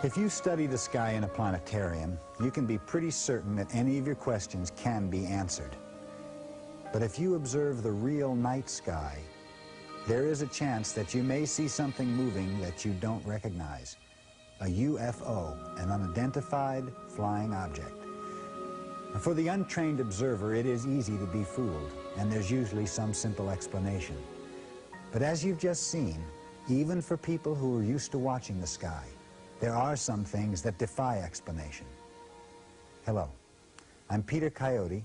If you study the sky in a planetarium, you can be pretty certain that any of your questions can be answered. But if you observe the real night sky, there is a chance that you may see something moving that you don't recognize. A UFO, an unidentified flying object. And for the untrained observer, it is easy to be fooled, and there's usually some simple explanation. But as you've just seen, even for people who are used to watching the sky, there are some things that defy explanation. Hello, I'm Peter Coyote,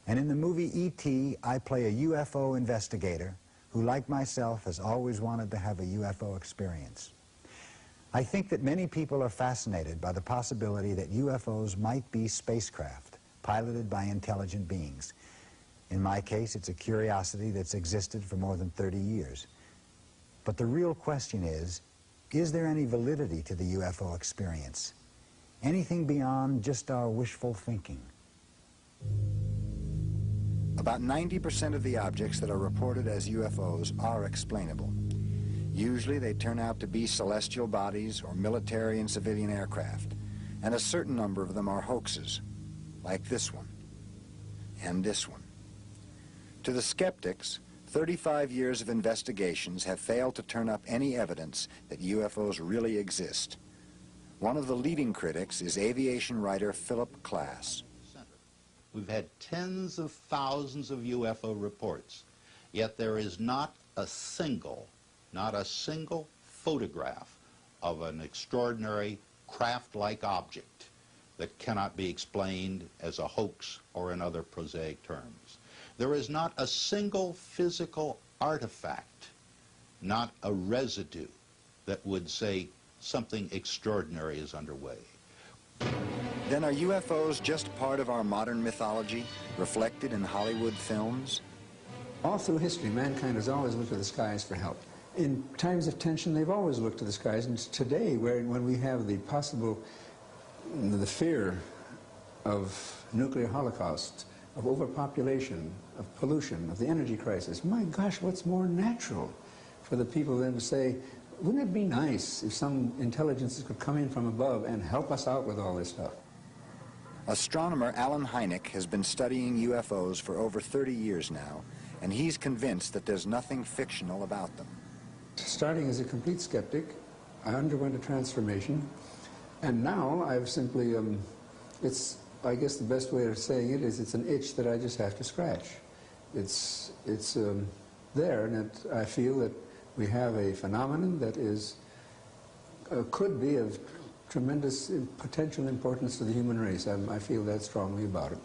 and in the movie E.T., I play a UFO investigator who, like myself, has always wanted to have a UFO experience. I think that many people are fascinated by the possibility that UFOs might be spacecraft piloted by intelligent beings. In my case, it's a curiosity that's existed for more than 30 years. But the real question is there any validity to the UFO experience? Anything beyond just our wishful thinking? About 90% of the objects that are reported as UFOs are explainable. Usually they turn out to be celestial bodies or military and civilian aircraft, and a certain number of them are hoaxes, like this one and this one. To the skeptics, 35 years of investigations have failed to turn up any evidence that UFOs really exist. One of the leading critics is aviation writer Philip Klass. We've had tens of thousands of UFO reports, yet there is not a single photograph of an extraordinary craft-like object that cannot be explained as a hoax or in other prosaic terms. There is not a single physical artifact, not a residue, that would say something extraordinary is underway. Then are UFOs just part of our modern mythology, reflected in Hollywood films? All through history, mankind has always looked to the skies for help. In times of tension, they've always looked to the skies, and today, when we have the fear of nuclear holocaust, of overpopulation, of pollution, of the energy crisis, my gosh, what's more natural for the people than to say, wouldn't it be nice if some intelligences could come in from above and help us out with all this stuff? Astronomer Alan Hynek has been studying UFOs for over 30 years now, and he's convinced that there's nothing fictional about them. Starting as a complete skeptic, I underwent a transformation, and now I've simply, I guess the best way of saying it is it's an itch that I just have to scratch. It's there, and I feel that we have a phenomenon that is, could be of tremendous potential importance to the human race. I feel that strongly about it.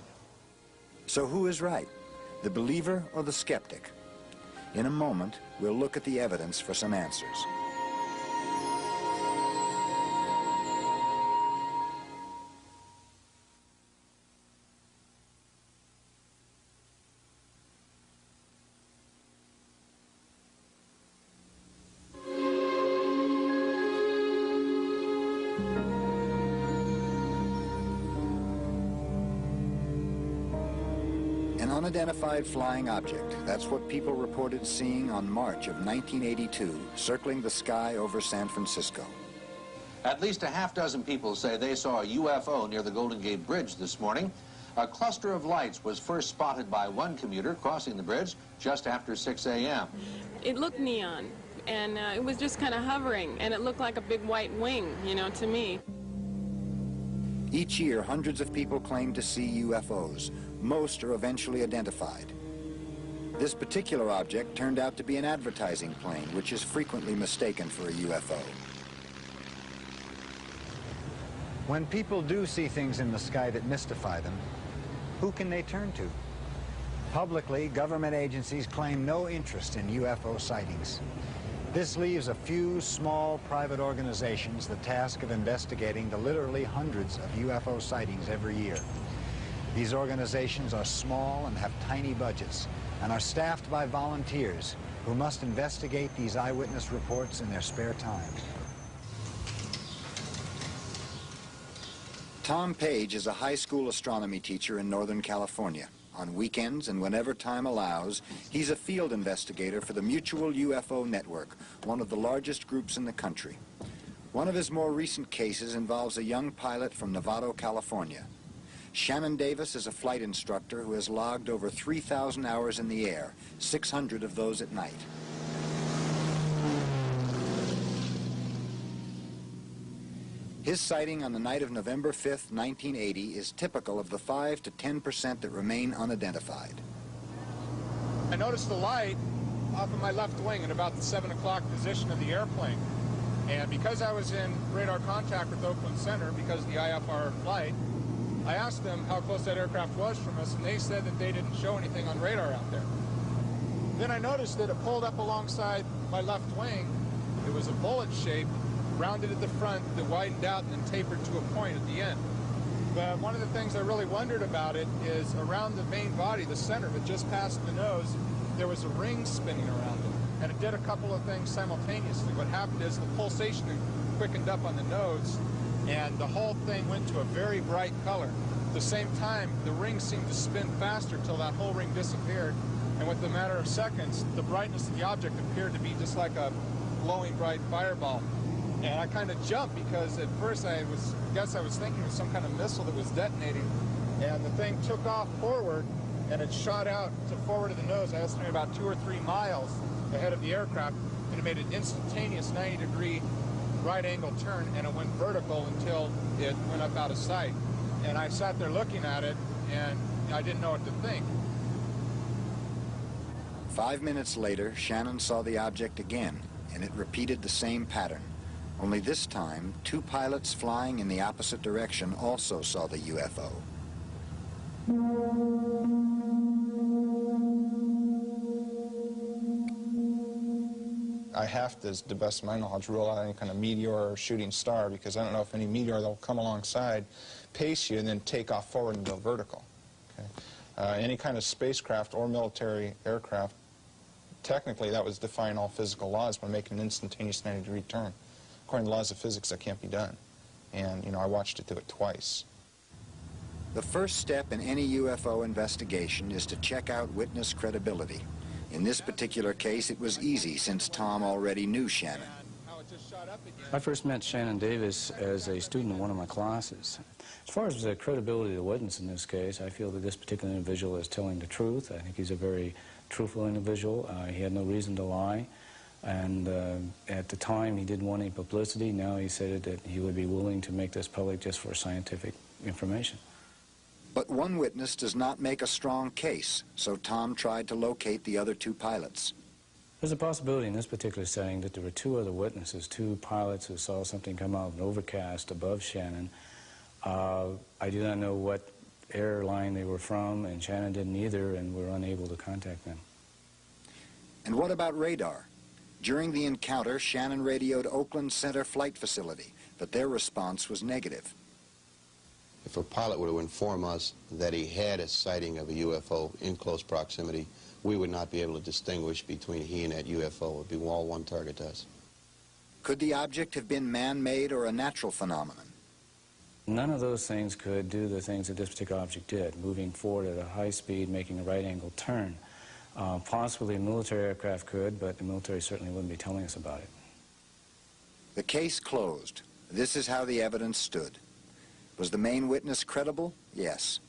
So who is right, the believer or the skeptic? In a moment, we'll look at the evidence for some answers. An unidentified flying object. That's what people reported seeing on March of 1982, circling the sky over San Francisco. At least a half dozen people say they saw a UFO near the Golden Gate Bridge this morning. A cluster of lights was first spotted by one commuter crossing the bridge just after 6 a.m. It looked neon, and it was just kind of hovering, and it looked like a big white wing, you know, to me. Each year, hundreds of people claim to see UFOs. Most are eventually identified. This particular object turned out to be an advertising plane, which is frequently mistaken for a UFO. When people do see things in the sky that mystify them, who can they turn to? Publicly, government agencies claim no interest in UFO sightings. This leaves a few small private organizations the task of investigating the literally hundreds of UFO sightings every year. These organizations are small and have tiny budgets and are staffed by volunteers who must investigate these eyewitness reports in their spare time. Tom Page is a high school astronomy teacher in Northern California. On weekends and whenever time allows, he's a field investigator for the Mutual UFO Network, one of the largest groups in the country. One of his more recent cases involves a young pilot from Novato, California. Shannon Davis is a flight instructor who has logged over 3,000 hours in the air, 600 of those at night. His sighting on the night of November 5th, 1980 is typical of the 5 to 10% that remain unidentified. I noticed the light off of my left wing at about the 7 o'clock position of the airplane. And because I was in radar contact with Oakland Center, because of the IFR flight, I asked them how close that aircraft was from us, and they said that they didn't show anything on radar out there. Then I noticed that it pulled up alongside my left wing. It was a bullet shape, rounded at the front, that widened out and then tapered to a point at the end. But one of the things I really wondered about it is around the main body, the center of it, just past the nose, there was a ring spinning around it. And it did a couple of things simultaneously. What happened is the pulsation quickened up on the nose, and the whole thing went to a very bright color. At the same time, the ring seemed to spin faster till that whole ring disappeared, and within a matter of seconds, the brightness of the object appeared to be just like a glowing bright fireball. And I kind of jumped because at first I guess I was thinking it was some kind of missile that was detonating, and the thing took off forward, and it shot out to forward of the nose. I estimated about 2 or 3 miles ahead of the aircraft, and it made an instantaneous 90-degree right-angle turn, and it went vertical until it went up out of sight. And I sat there looking at it, and I didn't know what to think. 5 minutes later, Shannon saw the object again, and it repeated the same pattern. Only this time, 2 pilots flying in the opposite direction also saw the UFO. I have to, to the best of my knowledge, rule out any kind of meteor or shooting star, because I don't know if any meteor that will come alongside, pace you, and then take off forward and go vertical. Okay? Any kind of spacecraft or military aircraft, technically that was defying all physical laws by making an instantaneous 90-degree turn. According to the laws of physics, that can't be done. And, you know, I watched it do it twice. The first step in any UFO investigation is to check out witness credibility. In this particular case, it was easy since Tom already knew Shannon. I first met Shannon Davis as a student in one of my classes. As far as the credibility of the witness in this case, I feel that this particular individual is telling the truth. I think he's a very truthful individual. He had no reason to lie. And at the time, he didn't want any publicity. Now he said that he would be willing to make this public just for scientific information. But one witness does not make a strong case, so Tom tried to locate the other 2 pilots. There's a possibility in this particular setting that there were 2 other witnesses, 2 pilots who saw something come out of an overcast above Shannon. I do not know what airline they were from, and Shannon didn't either, and we're unable to contact them. And what about radar? During the encounter, Shannon radioed Oakland Center Flight Facility, but their response was negative. If a pilot were to inform us that he had a sighting of a UFO in close proximity, we would not be able to distinguish between he and that UFO. It would be all one target to us. Could the object have been man-made or a natural phenomenon? None of those things could do the things that this particular object did, moving forward at a high speed, making a right-angle turn. Possibly a military aircraft could, but the military certainly wouldn't be telling us about it. The case closed. This is how the evidence stood. Was the main witness credible? Yes.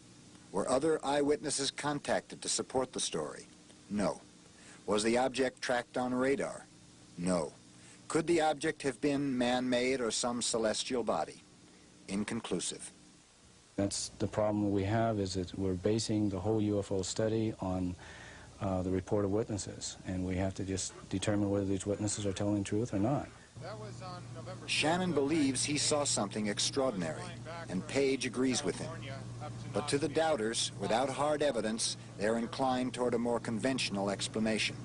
Were other eyewitnesses contacted to support the story? No. Was the object tracked on radar? No. Could the object have been man-made or some celestial body? Inconclusive. That's the problem we have, is that we're basing the whole UFO study on the report of witnesses, and we have to just determine whether these witnesses are telling the truth or not. Shannon believes he saw something extraordinary, and Page agrees with him. But to the doubters, without hard evidence, they're inclined toward a more conventional explanation.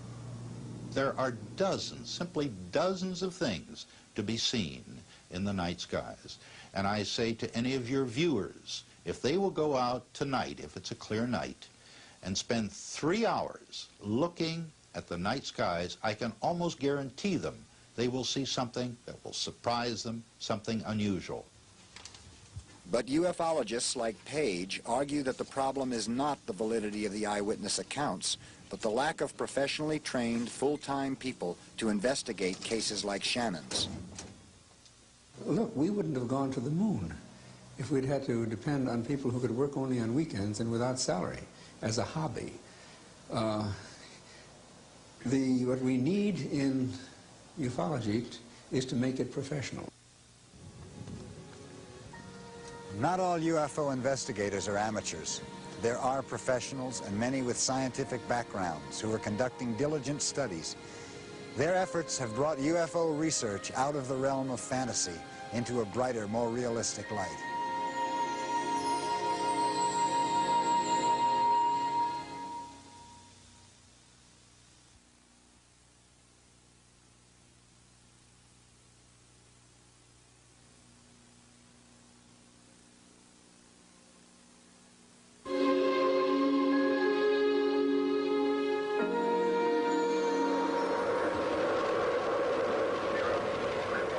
There are dozens, simply dozens of things to be seen in the night skies. And I say to any of your viewers, if they will go out tonight, if it's a clear night, and spend 3 hours looking at the night skies, I can almost guarantee them they will see something that will surprise them, something unusual. But ufologists like Page argue that the problem is not the validity of the eyewitness accounts, but the lack of professionally trained, full-time people to investigate cases like Shannon's. Look, we wouldn't have gone to the moon if we'd had to depend on people who could work only on weekends and without salary as a hobby. What we need in ufology is to make it professional. Not all UFO investigators are amateurs. There are professionals and many with scientific backgrounds who are conducting diligent studies. Their efforts have brought UFO research out of the realm of fantasy into a brighter, more realistic light.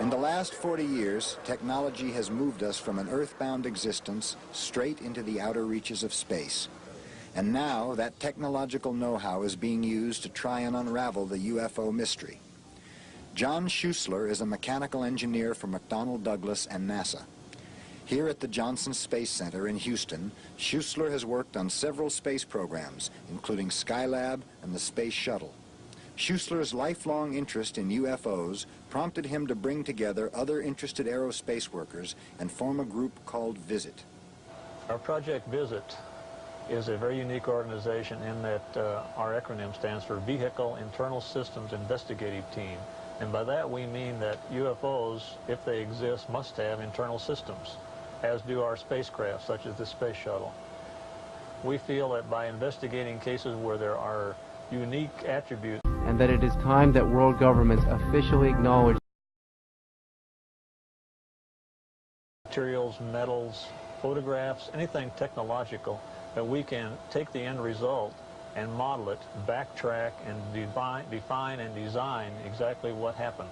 In the last 40 years, technology has moved us from an earthbound existence straight into the outer reaches of space. And now that technological know-how is being used to try and unravel the UFO mystery. John Schuessler is a mechanical engineer for McDonnell Douglas and NASA. Here at the Johnson Space Center in Houston, Schuessler has worked on several space programs, including Skylab and the Space Shuttle. Schuessler's lifelong interest in UFOs prompted him to bring together other interested aerospace workers and form a group called VISIT. Our Project VISIT is a very unique organization in that our acronym stands for Vehicle Internal Systems Investigative Team. And by that we mean that UFOs, if they exist, must have internal systems, as do our spacecraft, such as the Space Shuttle. We feel that by investigating cases where there are unique attributes, and that it is time that world governments officially acknowledge materials, metals, photographs, anything technological, that we can take the end result and model it, backtrack, and define and design exactly what happened.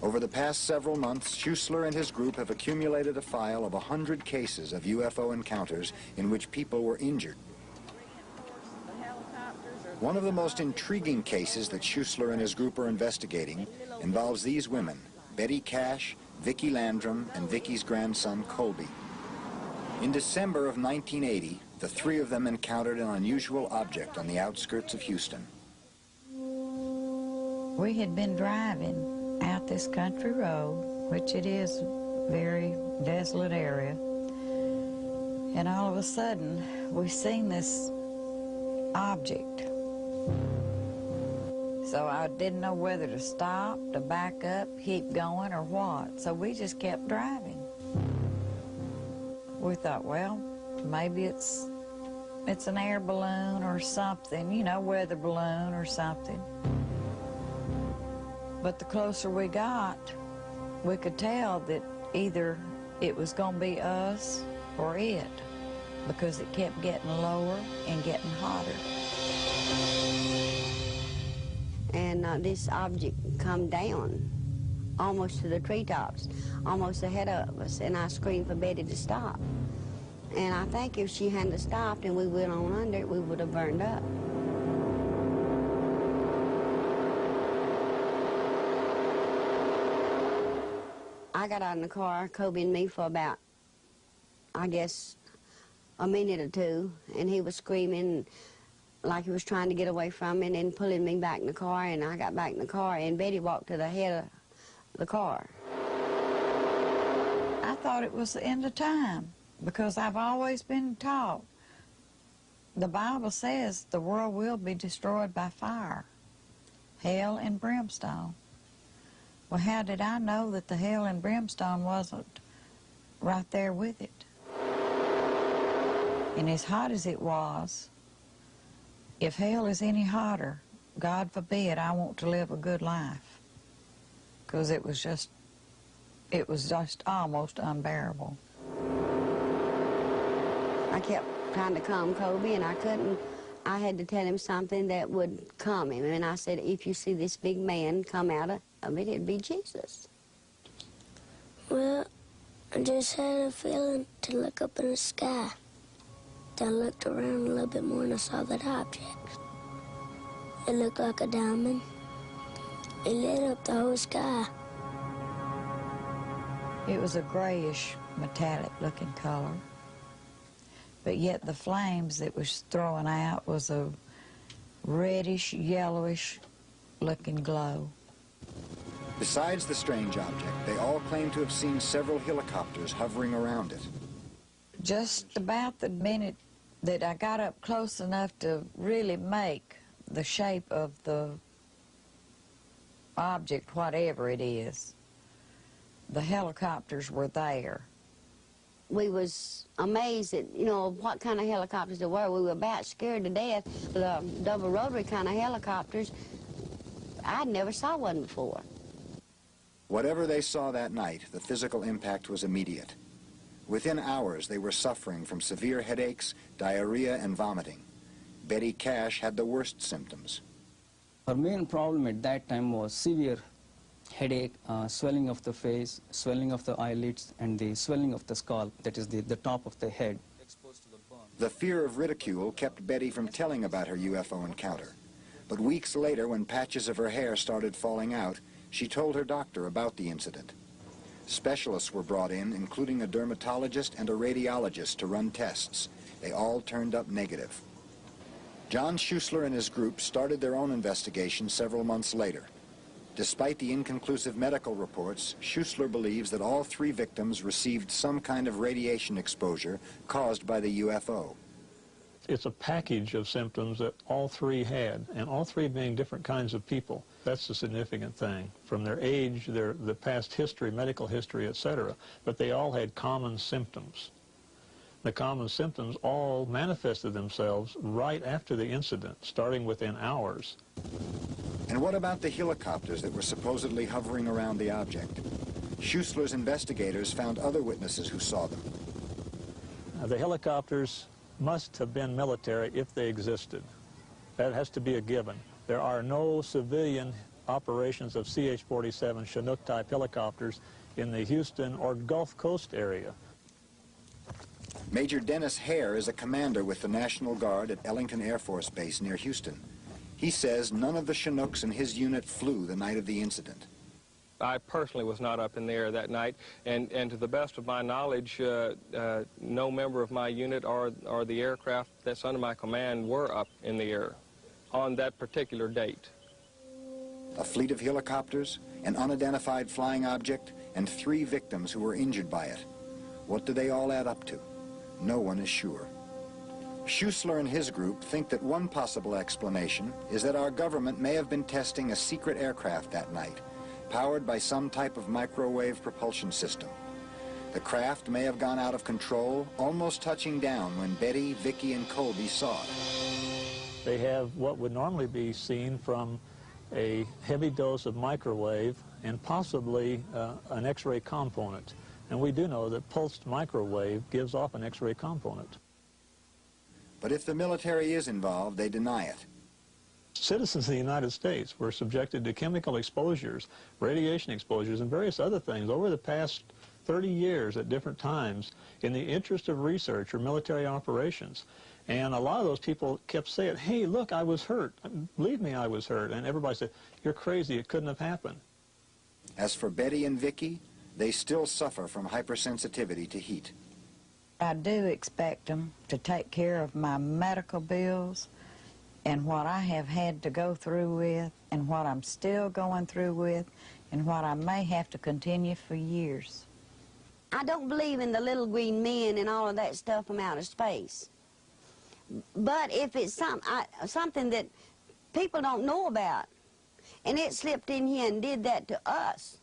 Over the past several months, Schuessler and his group have accumulated a file of 100 cases of UFO encounters in which people were injured. One of the most intriguing cases that Schuessler and his group are investigating involves these women, Betty Cash, Vicki Landrum, and Vicki's grandson, Colby. In December of 1980, the three of them encountered an unusual object on the outskirts of Houston. We had been driving out this country road, which it is a very desolate area, and all of a sudden we seen this object. So I didn't know whether to stop, to back up, keep going, or what. So we just kept driving. We thought, well, maybe it's an air balloon or something, you know, weather balloon or something. But the closer we got, we could tell that either it was going to be us or it, because it kept getting lower and getting hotter. And this object come down almost to the treetops, almost ahead of us, and I screamed for Betty to stop. And I think if she hadn't stopped and we went on under it, we would have burned up. I got out in the car, Kobe and me, for about, I guess, a minute or two, and he was screaming like he was trying to get away from me and then pulling me back in the car, and I got back in the car, and Betty walked to the head of the car. I thought it was the end of time, because I've always been taught the Bible says the world will be destroyed by fire, hell and brimstone. Well, how did I know that the hell and brimstone wasn't right there with it? And as hot as it was, if hell is any hotter, God forbid I want to live a good life, because it was just almost unbearable. I kept trying to calm Kobe, and I couldn't. I had to tell him something that would calm him, and I said, if you see this big man come out of it, it'd be Jesus. Well, I just had a feeling to look up in the sky. Then I looked around a little bit more and I saw that object. It looked like a diamond. It lit up the whole sky. It was a grayish, metallic-looking color, but yet the flames it was throwing out was a reddish, yellowish-looking glow. Besides the strange object, they all claim to have seen several helicopters hovering around it. Just about the minute that I got up close enough to really make the shape of the object, whatever it is, the helicopters were there. We was amazed at, you know, what kind of helicopters there were. We were about scared to death. The double rotary kind of helicopters, I'd never saw one before. Whatever they saw that night, the physical impact was immediate. Within hours, they were suffering from severe headaches, diarrhea, and vomiting. Betty Cash had the worst symptoms. Her main problem at that time was severe headache, swelling of the face, swelling of the eyelids, and the swelling of the scalp, that is the top of the head. The fear of ridicule kept Betty from telling about her UFO encounter. But weeks later, when patches of her hair started falling out, she told her doctor about the incident. Specialists were brought in, including a dermatologist and a radiologist, to run tests. They all turned up negative. John Schuessler and his group started their own investigation several months later. Despite the inconclusive medical reports, Schuessler believes that all 3 victims received some kind of radiation exposure caused by the UFO. It's a package of symptoms that all 3 had, and all 3 being different kinds of people. That's the significant thing, from their age, the past history, medical history, etc. But they all had common symptoms. The common symptoms all manifested themselves right after the incident, starting within hours. And what about the helicopters that were supposedly hovering around the object? Schuessler's investigators found other witnesses who saw them. The helicopters must have been military if they existed. That has to be a given. There are no civilian operations of CH-47 Chinook-type helicopters in the Houston or Gulf Coast area. Major Dennis Hare is a commander with the National Guard at Ellington Air Force Base near Houston. He says none of the Chinooks in his unit flew the night of the incident. I personally was not up in the air that night, and to the best of my knowledge, no member of my unit or the aircraft that's under my command were up in the air on that particular date. A fleet of helicopters, an unidentified flying object, and 3 victims who were injured by it. What do they all add up to? No one is sure. Schuessler and his group think that one possible explanation is that our government may have been testing a secret aircraft that night, powered by some type of microwave propulsion system. The craft may have gone out of control, almost touching down when Betty, Vicky, and Colby saw it. They have what would normally be seen from a heavy dose of microwave and possibly an X-ray component. And we do know that pulsed microwave gives off an X-ray component. But if the military is involved, they deny it. Citizens of the United States were subjected to chemical exposures, radiation exposures, and various other things over the past 30 years at different times in the interest of research or military operations. And a lot of those people kept saying, hey, look, I was hurt. Believe me, I was hurt. And everybody said, you're crazy, it couldn't have happened. As for Betty and Vicky, they still suffer from hypersensitivity to heat. I do expect them to take care of my medical bills and what I have had to go through with and what I'm still going through with and what I may have to continue for years. I don't believe in the little green men and all of that stuff from outer space. But if it's something that people don't know about, and it slipped in here and did that to us,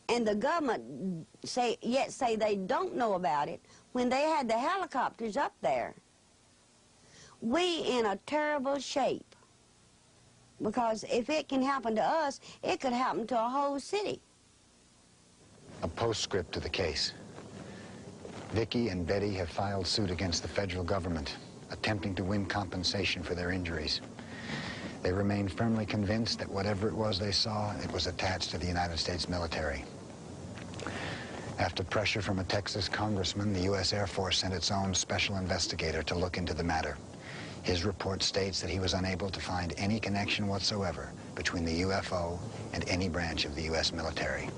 and the government say they don't know about it, when they had the helicopters up there, we in a terrible shape. Because if it can happen to us, it could happen to a whole city. A postscript to the case. Vicky and Betty have filed suit against the federal government, attempting to win compensation for their injuries. They remain firmly convinced that whatever it was they saw, it was attached to the United States military. After pressure from a Texas congressman, the U.S. Air Force sent its own special investigator to look into the matter. His report states that he was unable to find any connection whatsoever between the UFO and any branch of the U.S. military.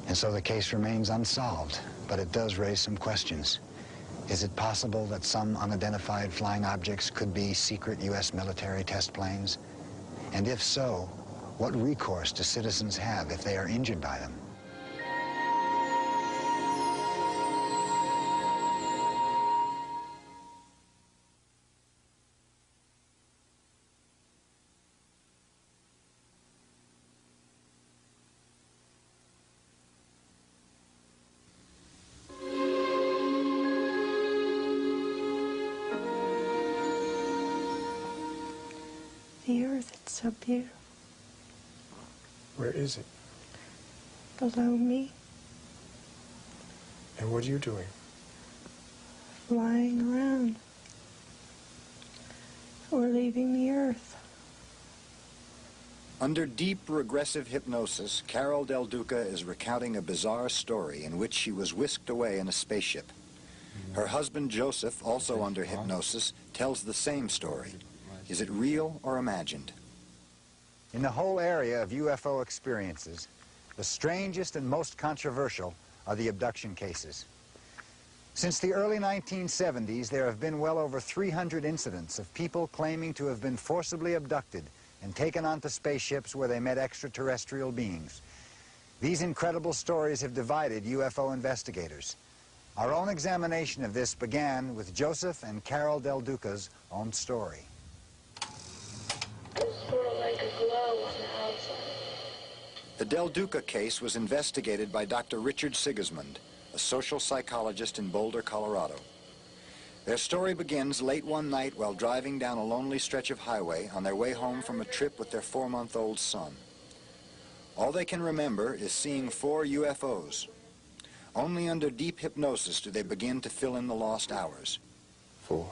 And so the case remains unsolved, but it does raise some questions. Is it possible that some unidentified flying objects could be secret U.S. military test planes? And if so, what recourse do citizens have if they are injured by them? The earth, it's so beautiful. Where is it? Below me, And what are you doing? flying around. We're leaving the earth. Under deep regressive hypnosis, Carol Del Duca is recounting a bizarre story in which she was whisked away in a spaceship. Her husband, Joseph, also under hypnosis, tells the same story. Is it real or imagined? In the whole area of UFO experiences, the strangest and most controversial are the abduction cases. Since the early 1970s, there have been well over 300 incidents of people claiming to have been forcibly abducted and taken onto spaceships where they met extraterrestrial beings. These incredible stories have divided UFO investigators. Our own examination of this began with Joseph and Carol Del Duca's own story. Like a glow on the outside. The Del Duca case was investigated by Dr. Richard Sigismund, a social psychologist in Boulder, Colorado. Their story begins late one night while driving down a lonely stretch of highway on their way home from a trip with their 4-month-old son. All they can remember is seeing 4 UFOs. Only under deep hypnosis do they begin to fill in the lost hours. 4,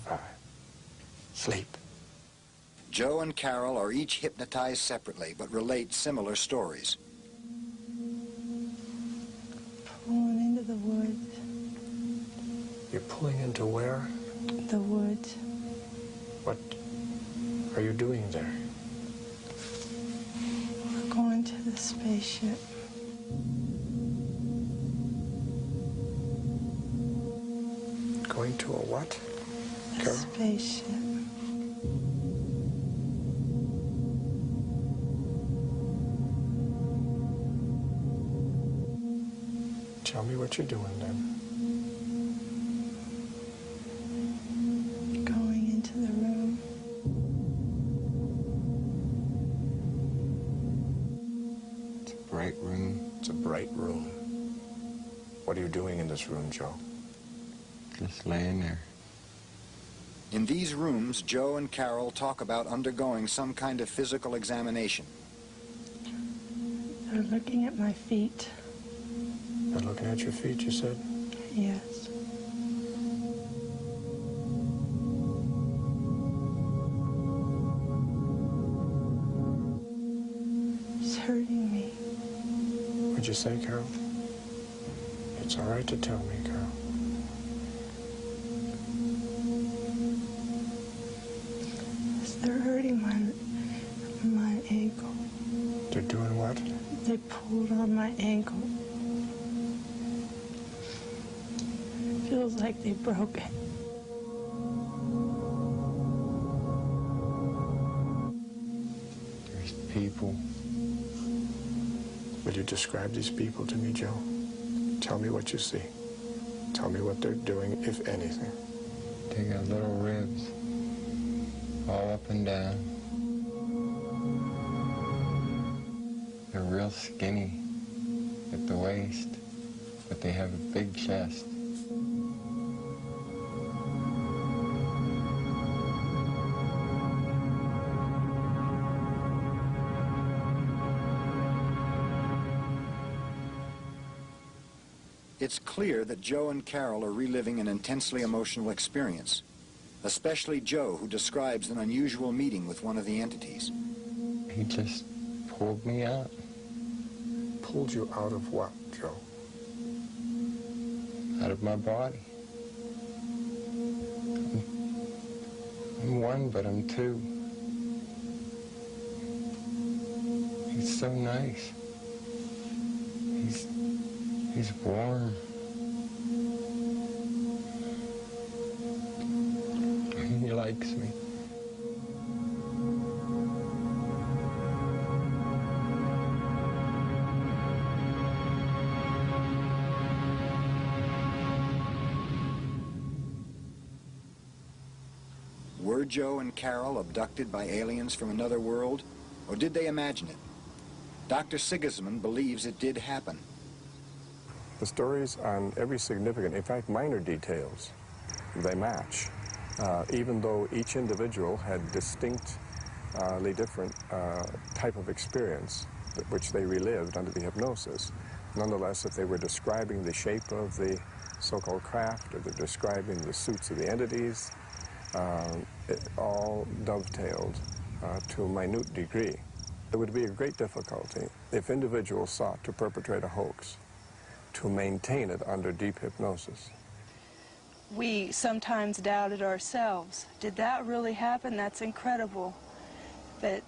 5, sleep. Joe and Carol are each hypnotized separately, but relate similar stories. Pulling into the woods. You're pulling into where? The woods. What are you doing there? We're going to the spaceship. Going to a what? The Carol? spaceship. Tell me what you're doing then. Going into the room. It's a bright room. It's a bright room. What are you doing in this room, Joe? Just laying there. In these rooms, Joe and Carol talk about undergoing some kind of physical examination. They're looking at my feet. They're looking at your feet, you said? Yes. It's hurting me. What'd you say, Carol? It's all right to tell me, Carol. They're hurting my ankle. They're doing what? They pulled on my ankle. Feels like they broke it. There's people. Will you describe these people to me, Joe? Tell me what you see. Tell me what they're doing, if anything. They got little ribs all up and down. They're real skinny at the waist, but they have a big chest. It's clear that Joe and Carol are reliving an intensely emotional experience, especially Joe, who describes an unusual meeting with one of the entities. He just pulled me out. Pulled you out of what, Joe? Out of my body. I'm one, but I'm two. He's so nice. He's warm. He likes me. Were Joe and Carol abducted by aliens from another world, or did they imagine it? Dr. Sigismund believes it did happen. The stories on every significant, in fact, minor details, they match. Even though each individual had distinctly different type of experience, which they relived under the hypnosis, nonetheless, if they were describing the shape of the so-called craft, or they're describing the suits of the entities, it all dovetailed to a minute degree. It would be a great difficulty if individuals sought to perpetrate a hoax to maintain it under deep hypnosis. We sometimes doubted ourselves. Did that really happen? That's incredible. But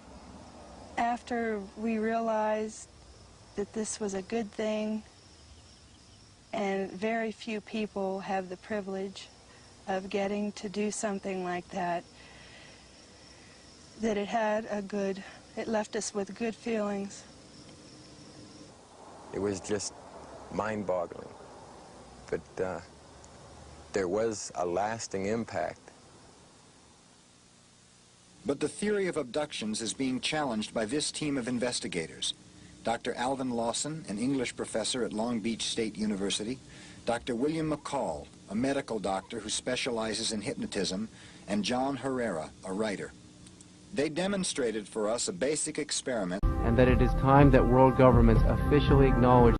after we realized that this was a good thing, and very few people have the privilege of getting to do something like that, that it left us with good feelings. It was just mind-boggling, but there was a lasting impact. But the theory of abductions is being challenged by this team of investigators. Dr. Alvin Lawson, an English professor at Long Beach State University, Dr. William McCall, a medical doctor who specializes in hypnotism, and John Herrera, a writer. They demonstrated for us a basic experiment. And that it is time that world governments officially acknowledge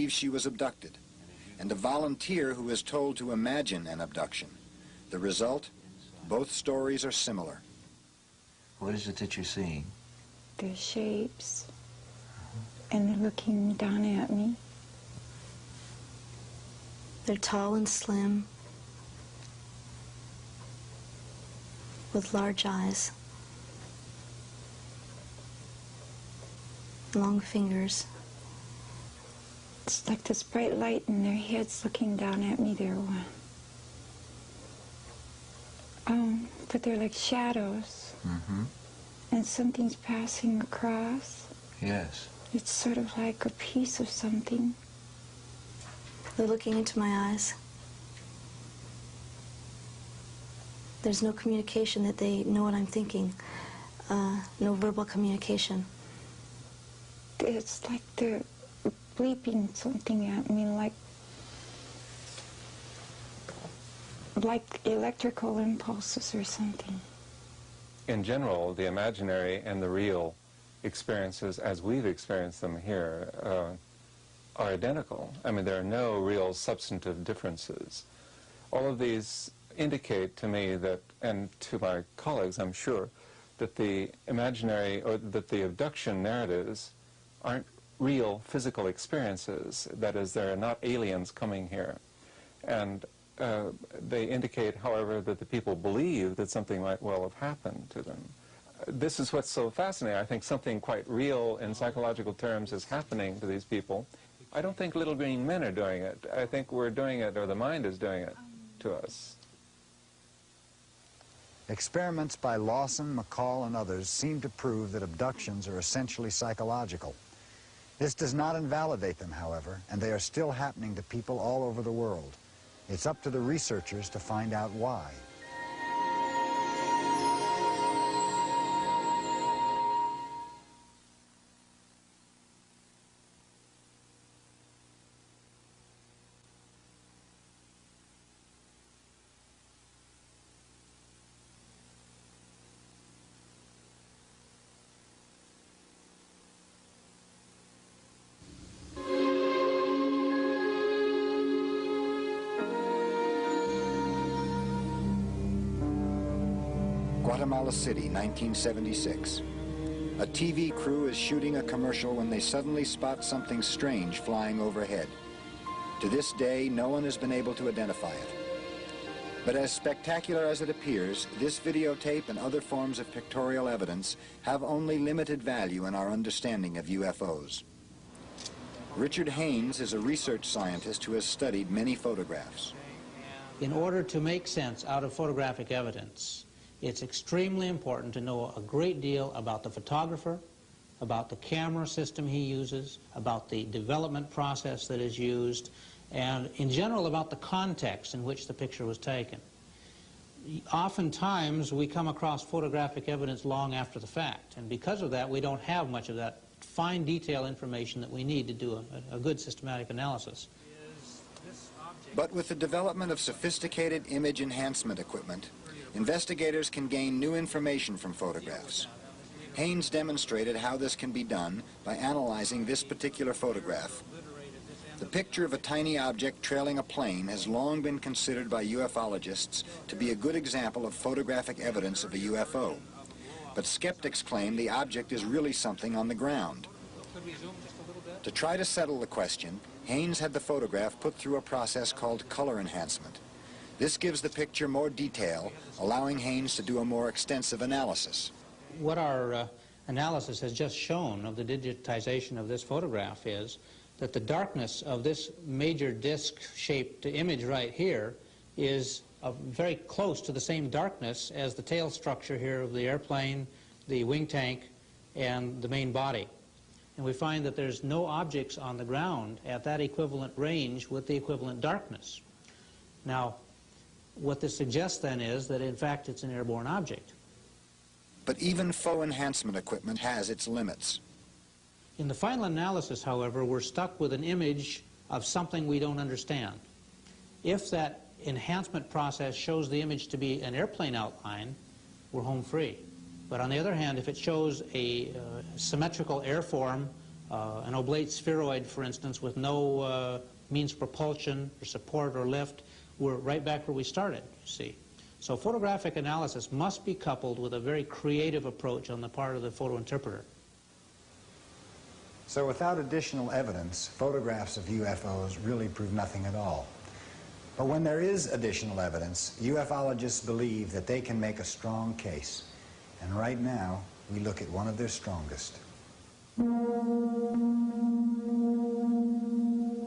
She was abducted, and a volunteer who is told to imagine an abduction. The result? Both stories are similar. What is it that you're seeing? They're shapes, and they're looking down at me. They're tall and slim, with large eyes, long fingers. It's like this bright light in their heads looking down at me. But they're like shadows. Mm-hmm. And something's passing across. Yes. It's sort of like a piece of something. They're looking into my eyes. There's no communication that they know what I'm thinking. No verbal communication. It's like they're bleeping something at me, like electrical impulses or something. In general, the imaginary and the real experiences, as we've experienced them here, are identical. I mean, there are no real substantive differences. All of these indicate to me that, and to my colleagues, I'm sure, that the imaginary or that the abduction narratives aren't real physical experiences. That is, there are not aliens coming here. And they indicate, however, that the people believe that something might well have happened to them. This is what's so fascinating. I think something quite real in psychological terms is happening to these people. I don't think little green men are doing it. I think we're doing it, or the mind is doing it to us. Experiments by Lawson, McCall, and others seem to prove that abductions are essentially psychological. This does not invalidate them, however, and they are still happening to people all over the world. It's up to the researchers to find out why. Guatemala City, 1976. A TV crew is shooting a commercial when they suddenly spot something strange flying overhead. To this day, no one has been able to identify it. But as spectacular as it appears, this videotape and other forms of pictorial evidence have only limited value in our understanding of UFOs. Richard Haynes is a research scientist who has studied many photographs. In order to make sense out of photographic evidence, it's extremely important to know a great deal about the photographer, about the camera system he uses, about the development process that is used, and in general about the context in which the picture was taken. Oftentimes we come across photographic evidence long after the fact, and because of that we don't have much of that fine detail information that we need to do a good systematic analysis. But with the development of sophisticated image enhancement equipment, investigators can gain new information from photographs. Haynes demonstrated how this can be done by analyzing this particular photograph. The picture of a tiny object trailing a plane has long been considered by ufologists to be a good example of photographic evidence of a UFO. But skeptics claim the object is really something on the ground. To try to settle the question, Haynes had the photograph put through a process called color enhancement. This gives the picture more detail, allowing Haynes to do a more extensive analysis. What our analysis has just shown of the digitization of this photograph is that the darkness of this major disc-shaped image right here is very close to the same darkness as the tail structure here of the airplane, the wing tank, and the main body. And we find that there's no objects on the ground at that equivalent range with the equivalent darkness. Now, what this suggests then is that in fact it's an airborne object. But even faux enhancement equipment has its limits. In the final analysis, however, we're stuck with an image of something we don't understand. If that enhancement process shows the image to be an airplane outline, we're home free. But on the other hand, if it shows a symmetrical airform, an oblate spheroid, for instance, with no means of propulsion or support or lift, we're right back where we started, you see. So photographic analysis must be coupled with a very creative approach on the part of the photo interpreter. So without additional evidence, photographs of UFOs really prove nothing at all. But when there is additional evidence, ufologists believe that they can make a strong case. And right now, we look at one of their strongest.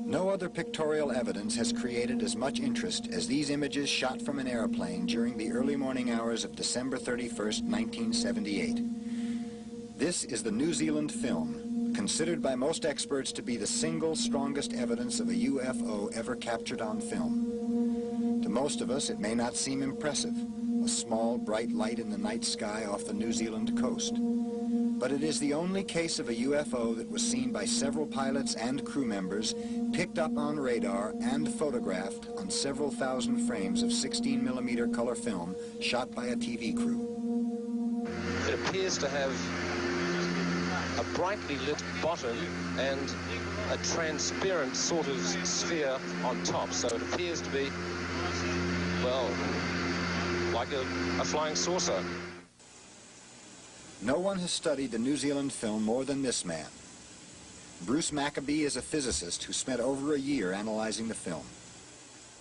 No other pictorial evidence has created as much interest as these images shot from an airplane during the early morning hours of December 31st, 1978. This is the New Zealand film, considered by most experts to be the single strongest evidence of a UFO ever captured on film. To most of us, it may not seem impressive, a small, bright light in the night sky off the New Zealand coast. But it is the only case of a UFO that was seen by several pilots and crew members, picked up on radar and photographed on several thousand frames of 16mm color film shot by a TV crew. It appears to have a brightly lit bottom and a transparent sort of sphere on top, so it appears to be, well, like a flying saucer. No one has studied the New Zealand film more than this man. Bruce Maccabee is a physicist who spent over a year analyzing the film.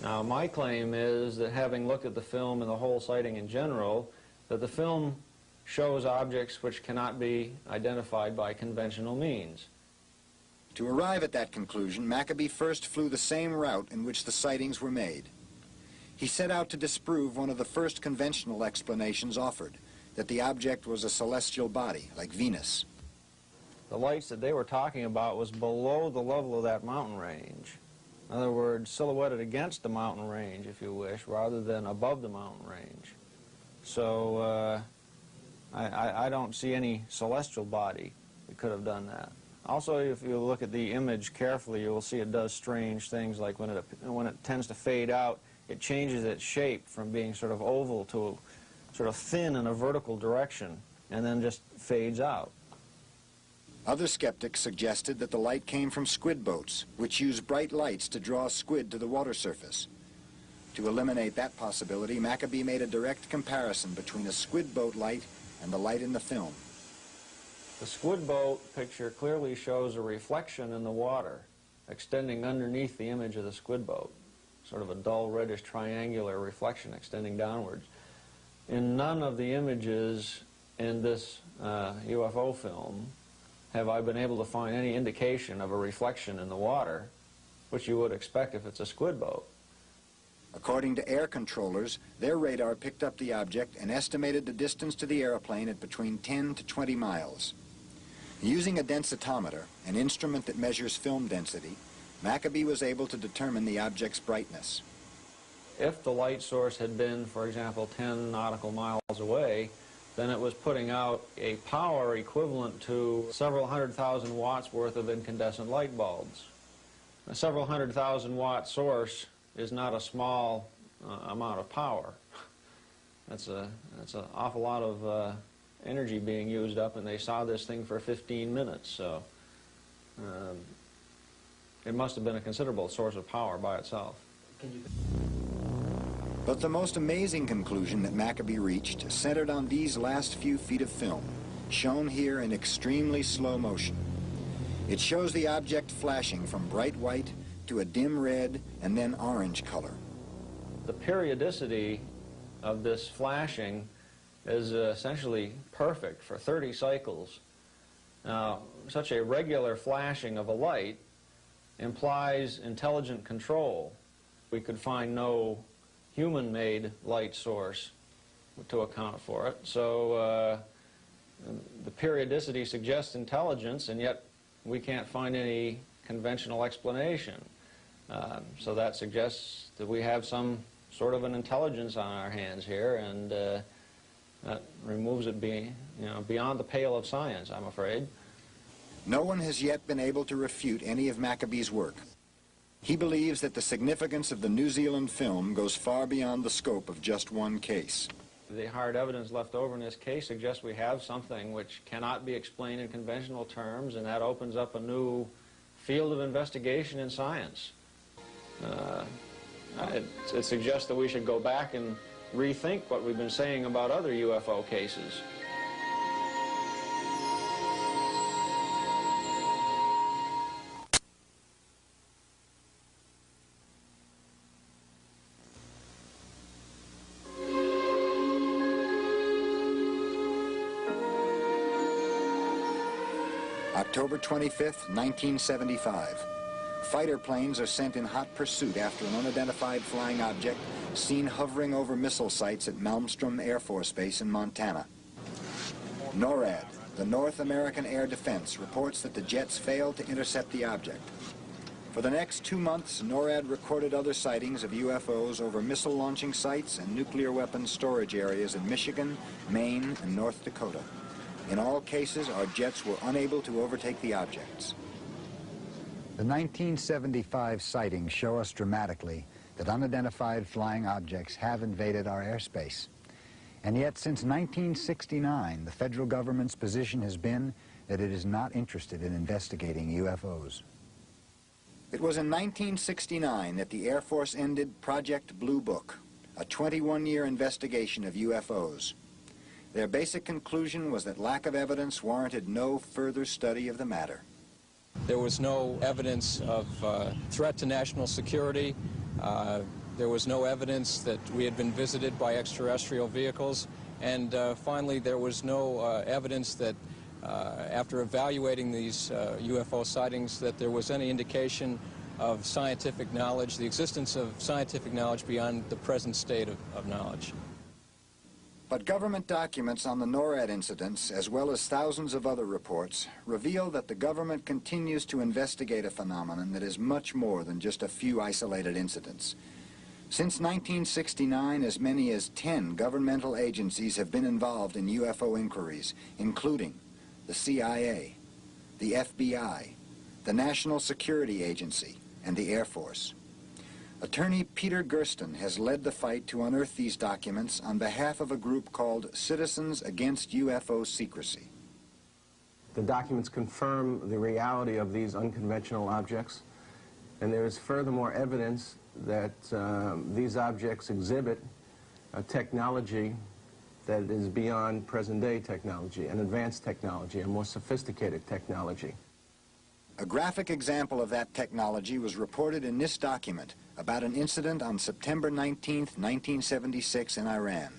Now, my claim is that having looked at the film and the whole sighting in general, that the film shows objects which cannot be identified by conventional means. To arrive at that conclusion, Maccabee first flew the same route in which the sightings were made. He set out to disprove one of the first conventional explanations offered, that the object was a celestial body, like Venus. The lights that they were talking about was below the level of that mountain range. In other words, silhouetted against the mountain range, if you wish, rather than above the mountain range. So I don't see any celestial body that could have done that. Also, if you look at the image carefully, you will see it does strange things, like when it tends to fade out, it changes its shape from being sort of oval to sort of thin in a vertical direction, and then just fades out. Other skeptics suggested that the light came from squid boats, which use bright lights to draw squid to the water surface. To eliminate that possibility, Maccabee made a direct comparison between a squid boat light and the light in the film. The squid boat picture clearly shows a reflection in the water extending underneath the image of the squid boat, sort of a dull reddish triangular reflection extending downwards. In none of the images in this UFO film have I been able to find any indication of a reflection in the water, which you would expect if it's a squid boat. According to air controllers, their radar picked up the object and estimated the distance to the airplane at between 10 to 20 miles. Using a densitometer, an instrument that measures film density, Maccabee was able to determine the object's brightness. If the light source had been, for example, 10 nautical miles away, then it was putting out a power equivalent to several 100,000 watts worth of incandescent light bulbs. A several 100,000 watt source is not a small amount of power. That's an awful lot of energy being used up, and they saw this thing for 15 minutes, so it must have been a considerable source of power by itself. But the most amazing conclusion that Maccabee reached centered on these last few feet of film, shown here in extremely slow motion. It shows the object flashing from bright white to a dim red and then orange color. The periodicity of this flashing is essentially perfect for 30 cycles. Now, such a regular flashing of a light implies intelligent control. We could find no human-made light source to account for it. So the periodicity suggests intelligence, and yet we can't find any conventional explanation. So that suggests that we have some sort of an intelligence on our hands here, and that removes it beyond the pale of science, I'm afraid. No one has yet been able to refute any of Maccabee's work. He believes that the significance of the New Zealand film goes far beyond the scope of just one case. The hard evidence left over in this case suggests we have something which cannot be explained in conventional terms, and that opens up a new field of investigation in science. It suggests that we should go back and rethink what we've been saying about other UFO cases. October 25th, 1975. Fighter planes are sent in hot pursuit after an unidentified flying object seen hovering over missile sites at Malmstrom Air Force Base in Montana. NORAD, the North American Air Defense, reports that the jets failed to intercept the object. For the next 2 months, NORAD recorded other sightings of UFOs over missile launching sites and nuclear weapons storage areas in Michigan, Maine, and North Dakota. In all cases, our jets were unable to overtake the objects. The 1975 sightings show us dramatically that unidentified flying objects have invaded our airspace. And yet, since 1969, the federal government's position has been that it is not interested in investigating UFOs. It was in 1969 that the Air Force ended Project Blue Book, a 21-year investigation of UFOs. Their basic conclusion was that lack of evidence warranted no further study of the matter. There was no evidence of threat to national security. There was no evidence that we had been visited by extraterrestrial vehicles. And finally, there was no evidence that after evaluating these UFO sightings, that there was any indication of scientific knowledge, the existence of scientific knowledge beyond the present state of knowledge. But government documents on the NORAD incidents, as well as thousands of other reports, reveal that the government continues to investigate a phenomenon that is much more than just a few isolated incidents. Since 1969, as many as 10 governmental agencies have been involved in UFO inquiries, including the CIA, the FBI, the National Security Agency, and the Air Force. Attorney Peter Gersten has led the fight to unearth these documents on behalf of a group called Citizens Against UFO Secrecy. The documents confirm the reality of these unconventional objects, and there is furthermore evidence that these objects exhibit a technology that is beyond present-day technology, an advanced technology, a more sophisticated technology. A graphic example of that technology was reported in this document about an incident on September 19, 1976 in Iran.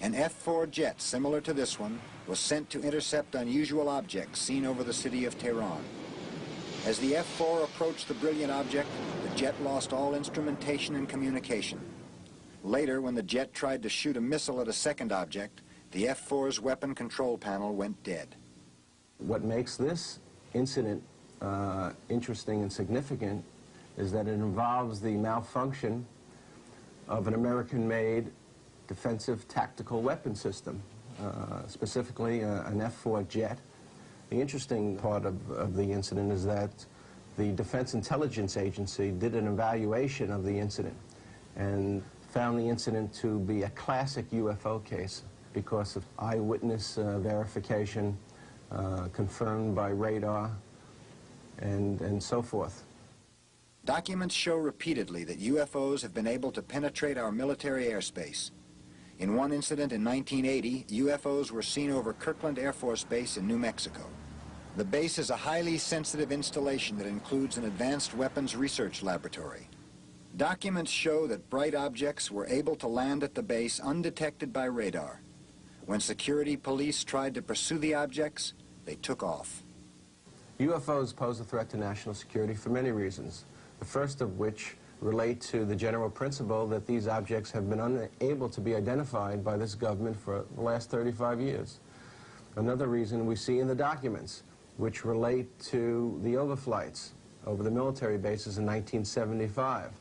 An F-4 jet similar to this one was sent to intercept unusual objects seen over the city of Tehran. As the F-4 approached the brilliant object, the jet lost all instrumentation and communication. Later, when the jet tried to shoot a missile at a second object, the F-4's weapon control panel went dead. What makes this incident interesting and significant is that it involves the malfunction of an American-made defensive tactical weapon system, specifically an F-4 jet. The interesting part of the incident is that the Defense Intelligence Agency did an evaluation of the incident and found the incident to be a classic UFO case because of eyewitness verification, confirmed by radar, and so forth. Documents show repeatedly that UFOs have been able to penetrate our military airspace. In one incident in 1980, UFOs were seen over Kirkland Air Force Base in New Mexico. The base is a highly sensitive installation that includes an advanced weapons research laboratory. Documents show that bright objects were able to land at the base undetected by radar. When security police tried to pursue the objects, they took off. UFOs pose a threat to national security for many reasons, the first of which relate to the general principle that these objects have been unable to be identified by this government for the last 35 years. Another reason we see in the documents, which relate to the overflights over the military bases in 1975,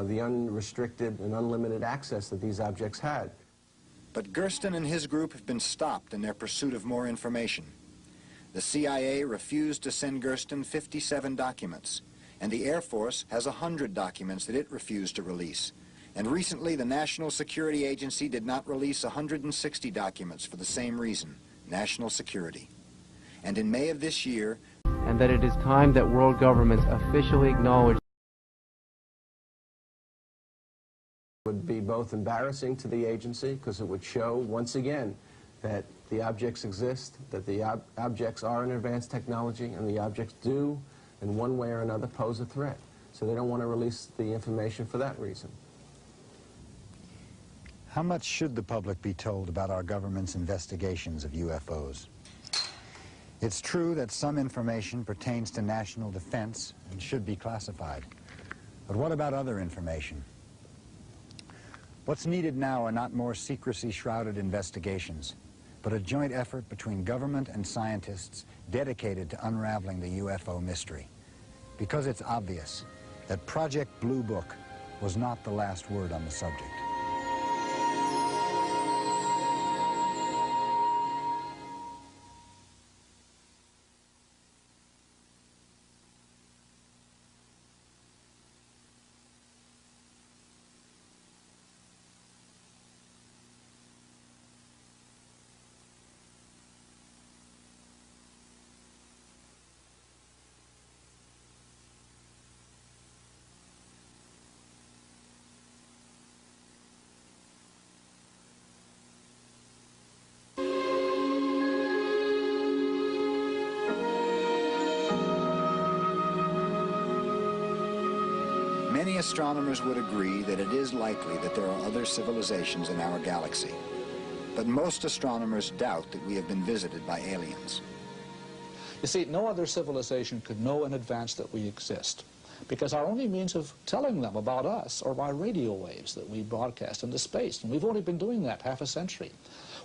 the unrestricted and unlimited access that these objects had. But Gersten and his group have been stopped in their pursuit of more information. The CIA refused to send Gersten 57 documents, and the Air Force has 100 documents that it refused to release. And recently, the National Security Agency did not release 160 documents for the same reason, national security. And in May of this year, and that it is time that world governments officially acknowledge would be both embarrassing to the agency because it would show once again that the objects exist, that the objects are an advanced technology, and the objects do, in one way or another, pose a threat. So they don't want to release the information for that reason. How much should the public be told about our government's investigations of UFOs? It's true that some information pertains to national defense and should be classified. But what about other information? What's needed now are not more secrecy-shrouded investigations, but a joint effort between government and scientists dedicated to unraveling the UFO mystery. Because it's obvious that Project Blue Book was not the last word on the subject. Many astronomers would agree that it is likely that there are other civilizations in our galaxy. But most astronomers doubt that we have been visited by aliens. You see, no other civilization could know in advance that we exist, because our only means of telling them about us are by radio waves that we broadcast into space, and we've only been doing that half a century,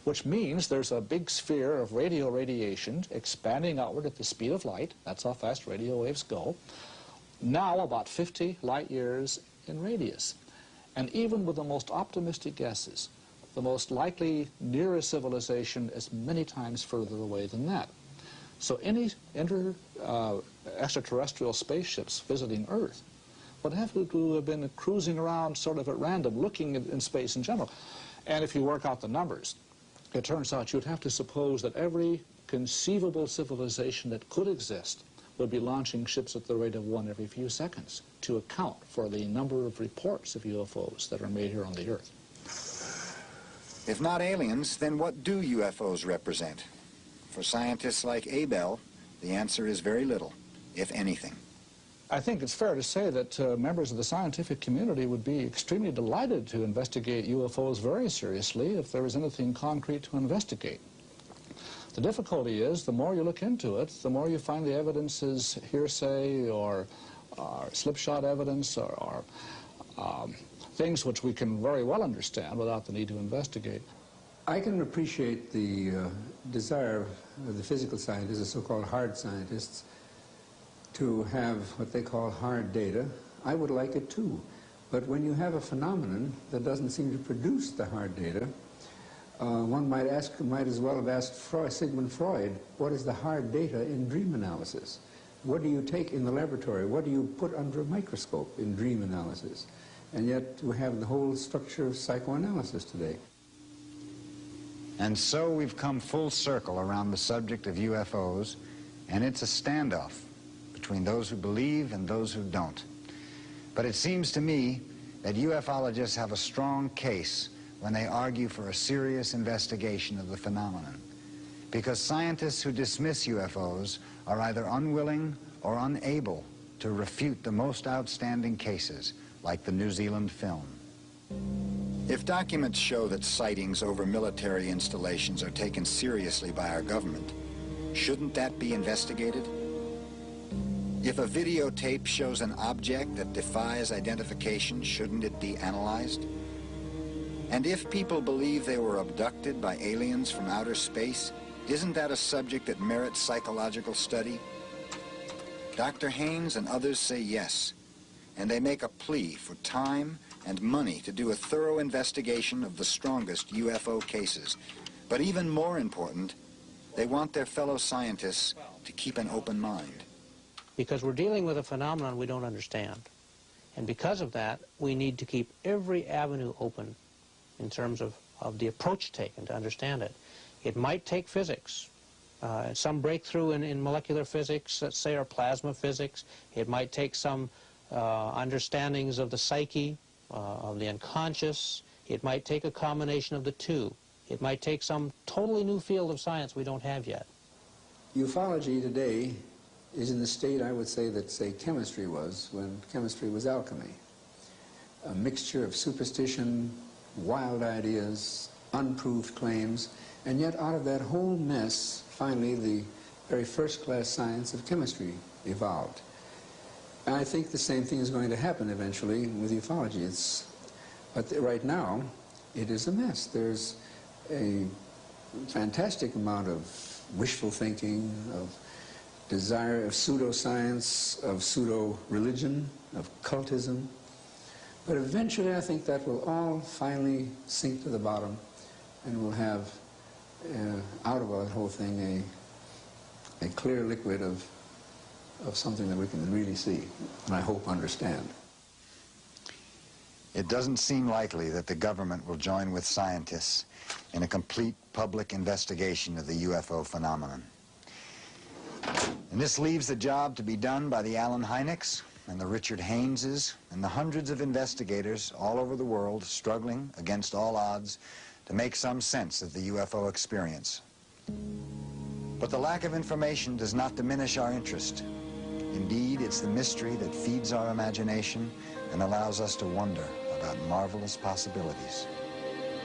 which means there's a big sphere of radio radiation expanding outward at the speed of light. That's how fast radio waves go. Now about 50 light years in radius. And even with the most optimistic guesses, the most likely nearest civilization is many times further away than that. So any extraterrestrial spaceships visiting Earth would have to have been cruising around sort of at random, looking in space in general. And if you work out the numbers, it turns out you'd have to suppose that every conceivable civilization that could exist would be launching ships at the rate of one every few seconds to account for the number of reports of UFOs that are made here on the Earth. If not aliens, then what do UFOs represent? For scientists like Abel, the answer is very little, if anything. I think it's fair to say that members of the scientific community would be extremely delighted to investigate UFOs very seriously if there was anything concrete to investigate. The difficulty is, the more you look into it, the more you find the evidence is hearsay or slipshod evidence or things which we can very well understand without the need to investigate. I can appreciate the desire of the physical scientists, the so-called hard scientists, to have what they call hard data. I would like it too. But when you have a phenomenon that doesn't seem to produce the hard data, one might as well have asked Sigmund Freud, what is the hard data in dream analysis? What do you take in the laboratory? What do you put under a microscope in dream analysis? And yet we have the whole structure of psychoanalysis today. And so we've come full circle around the subject of UFOs, and it's a standoff between those who believe and those who don't. But it seems to me that ufologists have a strong case when they argue for a serious investigation of the phenomenon, because scientists who dismiss UFOs are either unwilling or unable to refute the most outstanding cases, like the New Zealand film. If documents show that sightings over military installations are taken seriously by our government, shouldn't that be investigated? If a videotape shows an object that defies identification, shouldn't it be analyzed? And if people believe they were abducted by aliens from outer space, isn't that a subject that merits psychological study? Dr. Haynes and others say yes, and they make a plea for time and money to do a thorough investigation of the strongest UFO cases. But even more important, they want their fellow scientists to keep an open mind. Because we're dealing with a phenomenon we don't understand. And because of that, we need to keep every avenue open in terms of the approach taken to understand it. It might take physics, some breakthrough in molecular physics, let's say, or plasma physics. It might take some understandings of the psyche, of the unconscious. It might take a combination of the two. It might take some totally new field of science we don't have yet. Ufology today is in the state, I would say, that, say, chemistry was when chemistry was alchemy. A mixture of superstition, wild ideas, unproved claims, and yet out of that whole mess, finally, the very first-class science of chemistry evolved. And I think the same thing is going to happen eventually with ufology. But right now, it is a mess. There's a fantastic amount of wishful thinking, of desire, of pseudoscience, of pseudo-religion, of cultism. But eventually, I think that will all finally sink to the bottom, and we'll have, out of that whole thing, a clear liquid of something that we can really see, and I hope understand. It doesn't seem likely that the government will join with scientists in a complete public investigation of the UFO phenomenon. And this leaves the job to be done by the Allen Hyneks and the Richard Hayneses and the hundreds of investigators all over the world struggling against all odds to make some sense of the UFO experience. But the lack of information does not diminish our interest. Indeed, it's the mystery that feeds our imagination and allows us to wonder about marvelous possibilities.